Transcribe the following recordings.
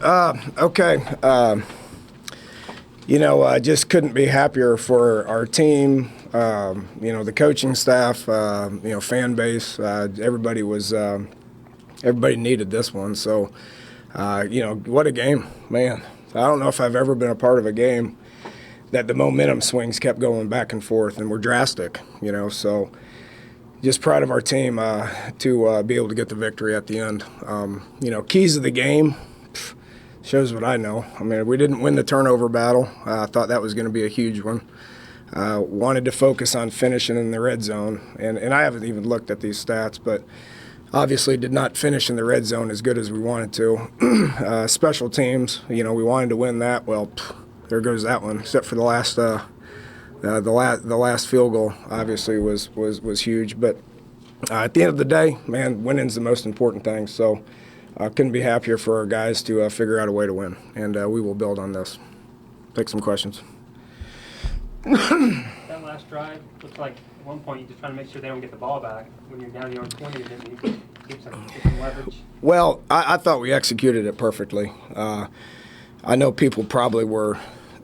Okay. I just couldn't be happier for our team, the coaching staff, fan base. Everybody needed this one. So, what a game, man. I don't know if I've ever been a part of a game that the momentum swings kept going back and forth and were drastic, so just proud of our team to be able to get the victory at the end. Keys of the game, shows what I know. I mean, we didn't win the turnover battle. I thought that was going to be a huge one. Wanted to focus on finishing in the red zone, and I haven't even looked at these stats, but obviously did not finish in the red zone as good as we wanted to. Special teams, we wanted to win that. Well, there goes that one, except for the last field goal obviously was huge. But at the end of the day, man, winning's the most important thing. So I couldn't be happier for our guys to figure out a way to win, and we will build on this. Take some questions. That last drive looks like at one point you're just trying to make sure they don't get the ball back when you're down your own 20, and then you get some leverage. Well, I thought we executed it perfectly. I know people probably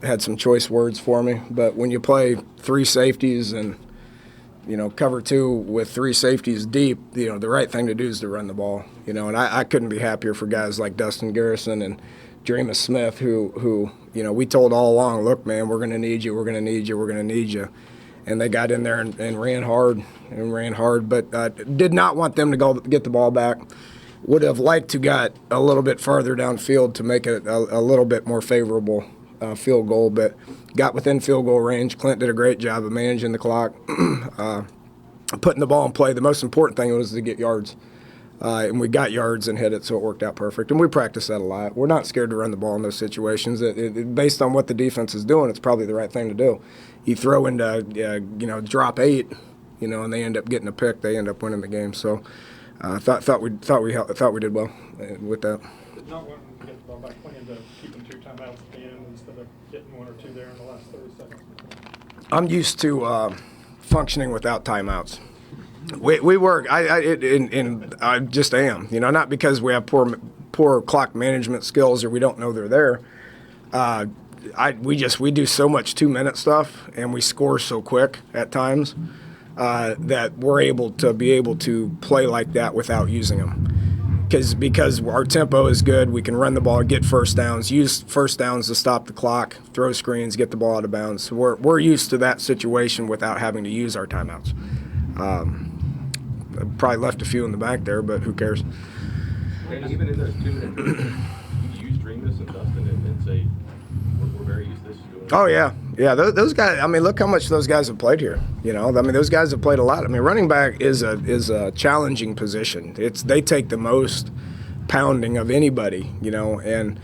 had some choice words for me, but when you play three safeties and cover two with three safeties deep, the right thing to do is to run the ball. And I couldn't be happier for guys like Dustin Garrison and Jameis Smith, who we told all along, look, man, we're going to need you, we're going to need you, we're going to need you. And they got in there and ran hard, but did not want them to get the ball back. Would have liked to got a little bit farther downfield to make it a little bit more favorable field goal, but got within field goal range. Clint did a great job of managing the clock, putting the ball in play. The most important thing was to get yards, and we got yards and hit it, so it worked out perfect. And we practice that a lot. We're not scared to run the ball in those situations. Based on what the defense is doing, it's probably the right thing to do. You throw into drop 8, and they end up getting a pick. They end up winning the game. So I thought we did well with that. Not wanting to get the ball back, playing to keeping 2 timeouts at the end instead of getting 1 or 2 there in the last 30 seconds. I'm used to functioning without timeouts. We work. I just am. Not because we have poor clock management skills or we don't know they're there. We do so much 2-minute stuff and we score so quick at times that we're able to play like that without using them. Because our tempo is good, we can run the ball, get first downs, use first downs to stop the clock, throw screens, get the ball out of bounds. So we're used to that situation without having to use our timeouts. Probably left a few in the back there, but who cares? And even in those 2 minutes, you use Dreamus and Dustin and say, we're very used to this. Oh, yeah. Yeah, those guys, I mean, look how much those guys have played here. Those guys have played a lot. I mean, running back is a challenging position. They take the most pounding of anybody, and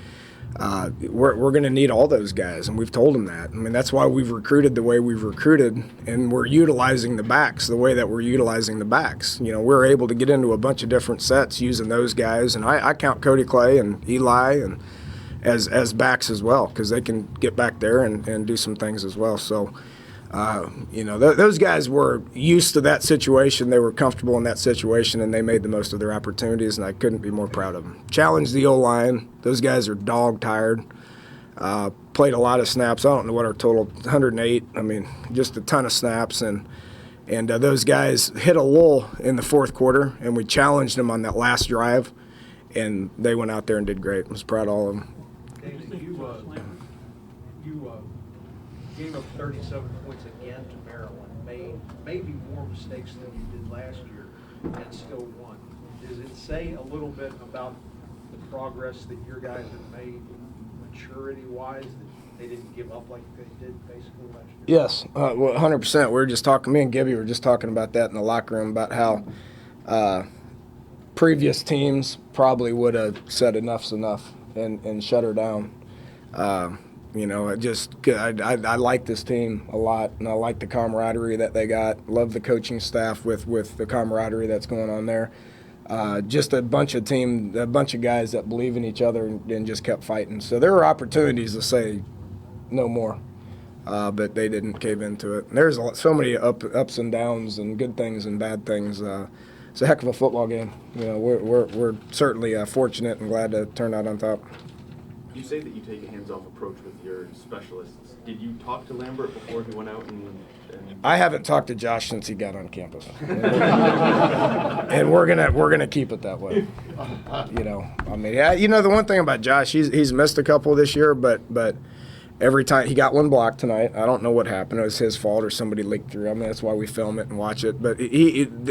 we're going to need all those guys, and we've told them that. I mean, that's why we've recruited the way we've recruited, and we're utilizing the backs the way that we're utilizing the backs. We're able to get into a bunch of different sets using those guys, and I count Cody Clay and Eli and as backs as well, because they can get back there and do some things as well. So, those guys were used to that situation. They were comfortable in that situation, and they made the most of their opportunities, and I couldn't be more proud of them. Challenged the O-line. Those guys are dog-tired. Played a lot of snaps. I don't know what our total, 108. I mean, just a ton of snaps, and those guys hit a lull in the fourth quarter, and we challenged them on that last drive, and they went out there and did great. I was proud of all of them. You gave up 37 points again to Maryland, made maybe more mistakes than you did last year, and still won. Does it say a little bit about the progress that your guys have made maturity-wise, that they didn't give up like they did basically last year? Yes, 100%. We were just talking, me and Gibby were just talking about that in the locker room, about how previous teams probably would have said enough's enough and shut her down. I like this team a lot, and I like the camaraderie that they got. Love the coaching staff with the camaraderie that's going on there. Just a bunch of guys that believe in each other and just kept fighting. So there were opportunities to say no more, but they didn't cave into it. And there's so many ups and downs and good things and bad things. It's a heck of a football game. We're certainly fortunate and glad to turn out on top. You say that you take a hands-off approach with your specialists. Did you talk to Lambert before he went out and I haven't talked to Josh since he got on campus, and we're gonna keep it that way. You know, I mean, yeah, you know, the one thing about Josh, he's missed a couple this year, but every time he got one block tonight. I don't know what happened. It was his fault or somebody leaked through. I mean, that's why we film it and watch it. But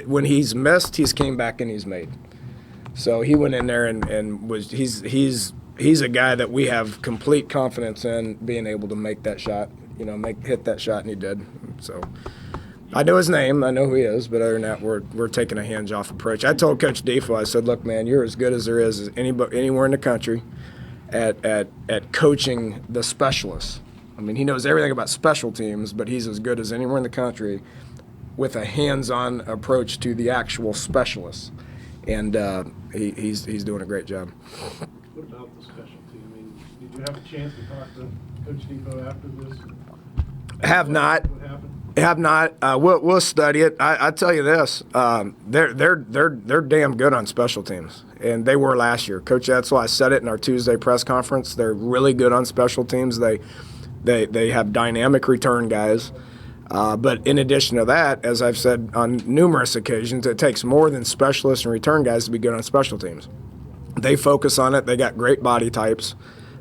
when he's missed, he's came back and he's made. So he went in there and was he's a guy that we have complete confidence in being able to make that shot. You know, hit that shot, and he did. So I know his name, I know who he is, but other than that, we're taking a hands-off approach. I told Coach Defo, I said, look, man, you're as good as there is anywhere in the country at coaching the specialists. I mean, he knows everything about special teams, but he's as good as anywhere in the country with a hands-on approach to the actual specialists. And he's doing a great job. What about the special team? I mean, did you have a chance to talk to Coach Defo after this? Have not. What happened? Have not. We'll study it. I tell you this, they're damn good on special teams, and they were last year. Coach Etzel, I said it in our Tuesday press conference. They're really good on special teams. They have dynamic return guys. But in addition to that, as I've said on numerous occasions, it takes more than specialists and return guys to be good on special teams. They focus on it. They got great body types.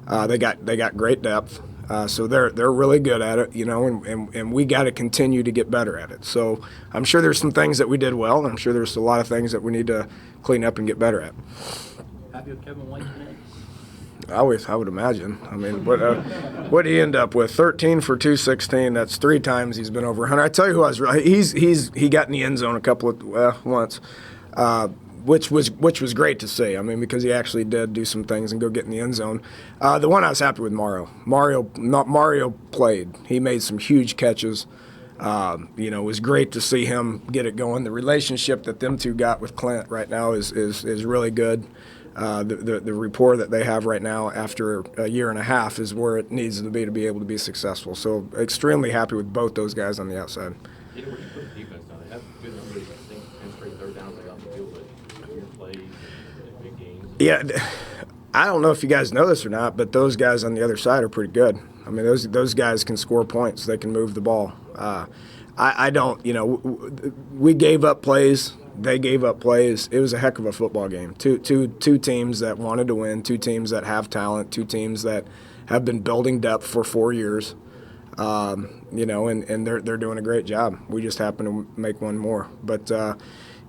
They got great depth. So they're really good at it, you know, and we got to continue to get better at it. So I'm sure there's some things that we did well, and I'm sure there's a lot of things that we need to clean up and get better at. Happy with Kevin White today? I would imagine. I mean, what did he end up with? 13 for 216. That's 3 times he's been over 100. I tell you who I was. He got in the end zone a couple of once. Which was great to see. I mean, because he actually did do some things and go get in the end zone. The one I was happy with, Mario played. He made some huge catches. You know, it was great to see him get it going. The relationship that them two got with Clint right now is really good. The rapport that they have right now after a year and a half is where it needs to be able to be successful. So extremely happy with both those guys on the outside. where do you put the defense down? They have good numbers, I think, 10 straight third downs they got the field, but your plays and big games. Yeah, I don't know if you guys know this or not, but those guys on the other side are pretty good. I mean, those guys can score points. They can move the ball. I don't, you know, we gave up plays. They gave up plays. It was a heck of a football game. Two teams that wanted to win, 2 teams that have talent, 2 teams that have been building depth for 4 years. You know, and they're doing a great job. We just happen to make one more. But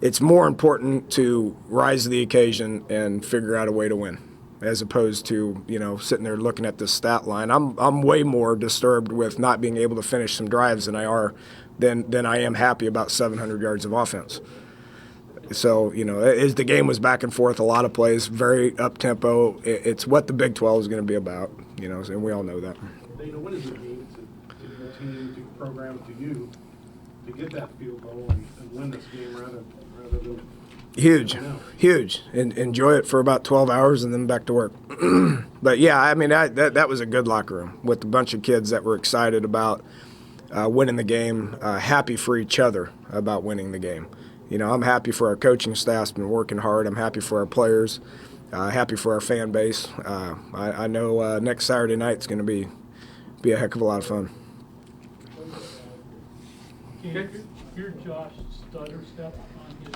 it's more important to rise to the occasion and figure out a way to win, as opposed to, you know, sitting there looking at the stat line. I'm way more disturbed with not being able to finish some drives than I am happy about 700 yards of offense. So, you know, as the game was back and forth, a lot of plays, very up-tempo. It's what the Big 12 is going to be about, you know, and we all know that. Dana, what does it mean to your team, to program, to you, to get that field goal and win this game rather than Huge. And enjoy it for about 12 hours and then back to work. But, yeah, I mean, that was a good locker room with a bunch of kids that were excited about winning the game, happy for each other about winning the game. You know, I'm happy for our coaching staff's been working hard. I'm happy for our players, happy for our fan base. I know next Saturday night's going to be a heck of a lot of fun. Can your Josh stutter step on his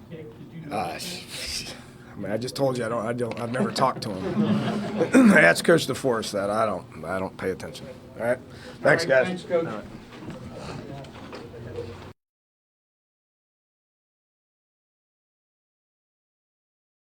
kick? Did you notice that? I mean, I just told you I've never talked to him. That's Coach DeForest that I don't pay attention. All right, thanks guys. Thanks, Coach.